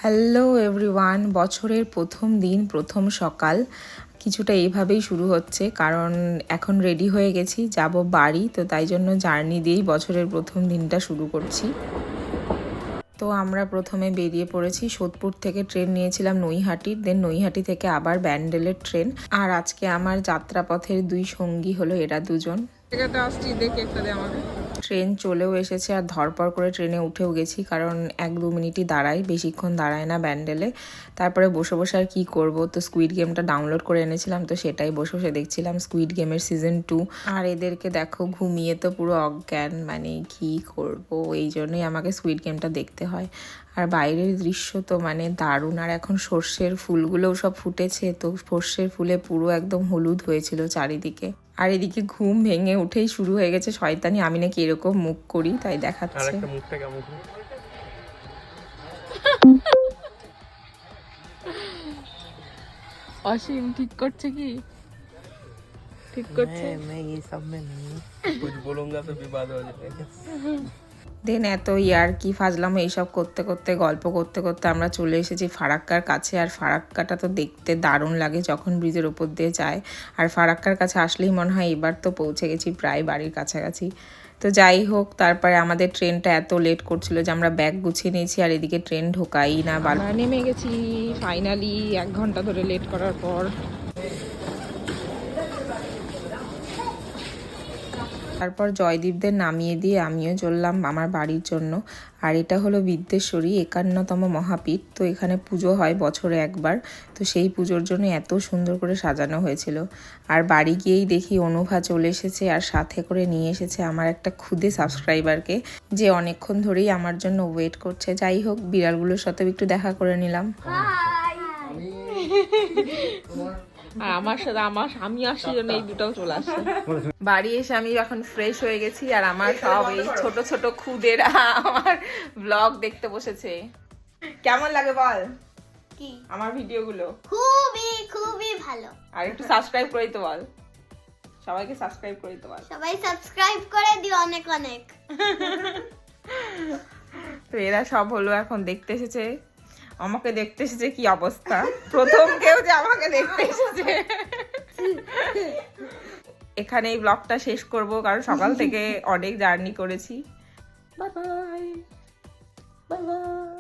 Hello everyone, বছরের প্রথম দিন প্রথম সকাল কিছুটা এইভাবেই শুরু হচ্ছে, কারণ এখন রেডি হয়ে গেছি, যাব বাড়ি। তো তাই জন্য জার্নি দিয়েই বছরের প্রথম দিনটা শুরু করছি। তো আমরা প্রথমে বেরিয়ে পড়েছি সোদপুর থেকে, ট্রেন নিয়েছিলাম নৈহাটির, দেন নৈহাটি থেকে আবার ব্যান্ডেলের ট্রেন। আর আজকে আমার যাত্রাপথের দুই সঙ্গী হলো এরা দুজন। ট্রেন চলেও এসেছে আর ধরপর করে ট্রেনে উঠেও গেছি, কারণ 1-2 মিনিটই দাঁড়াই, বেশিক্ষণ দাঁড়ায় না ব্যান্ডেলে। তারপরে বসে বসে আর কী করবো, তো স্কুইড গেমটা ডাউনলোড করে এনেছিলাম, তো সেটাই বসে বসে দেখছিলাম, স্কুইড গেমের সিজন 2। আর এদেরকে দেখো ঘুমিয়ে তো পুরো অজ্ঞান, মানে কি করব, এই জন্যই আমাকে স্কুইড গেমটা দেখতে হয়। আর বাইরের দৃশ্য তো মানে দারুণ। আর এখন সর্ষের ফুলগুলোও সব ফুটেছে, তো সর্ষের ফুলে পুরো একদম হলুদ হয়েছিল চারিদিকে। আর এদিকে ঘুম ভেঙে উঠেই শুরু হয়ে গেছে শয়তানি, আমি নাকি এরকম মুখ করি তাই দেখাচ্ছে। অসীম ঠিক করছে কি? ঠিক করছে? দেন এত ইয়ার্কি ফাজলাম এইসব করতে করতে, গল্প করতে করতে আমরা চলে এসেছি ফারাক্কার কাছে। আর ফারাক্কাটা তো দেখতে দারুণ লাগে যখন ব্রিজের ওপর দিয়ে যায়। আর ফারাক্কার কাছে আসলেই মনে হয় এবার তো পৌঁছে গেছি প্রায় বাড়ির কাছাকাছি। তো যাই হোক, তারপরে আমাদের ট্রেনটা এত লেট করছিল যে আমরা ব্যাগ গুছিয়ে নিয়েছি, আর এদিকে ট্রেন ঢোকাই না। নেমে গেছি ফাইনালি 1 ঘন্টা ধরে লেট করার পর। তারপর জয়দীপদের নামিয়ে দিয়ে আমিও চললাম আমার বাড়ির জন্য। আর এটা হলো বিদ্যেশ্বরী 51তম মহাপীঠ। তো এখানে পুজো হয় বছরে একবার, তো সেই পুজোর জন্য এত সুন্দর করে সাজানো হয়েছিল। আর বাড়ি গিয়েই দেখি অনুভা চলে এসেছে, আর সাথে করে নিয়ে এসেছে আমার একটা ক্ষুদে সাবস্ক্রাইবারকে, যে অনেকক্ষণ ধরেই আমার জন্য ওয়েট করছে। যাই হোক, বিড়ালগুলোর সাথেও একটু দেখা করে নিলাম। আর আমার সাথে আমি আসছি জন্য এই দুটাও চলে আসছে। বাড়ি এসে আমি এখন ফ্রেশ হয়ে গেছি, আর আমার সব এই ছোট ছোট খুদেরা আমার ব্লগ দেখতে বসেছে। কেমন লাগে বল কি আমার ভিডিওগুলো? খুবই খুবই ভালো। আর একটু সাবস্ক্রাইব করে দিতে বল, সবাইকে সাবস্ক্রাইব করে দিতে বল। সবাই সাবস্ক্রাইব করে দিও অনেক অনেক। তো এরা সব হলো এখন দেখতে এসেছে, আমাকে দেখতে এসেছে। কি অবস্থা, প্রথম কেউ যে আমাকে দেখতে এসেছে। এখানে এই ব্লগটা শেষ করব, কারণ সকাল থেকে অনেক জার্নি করেছি। Bye bye bye bye.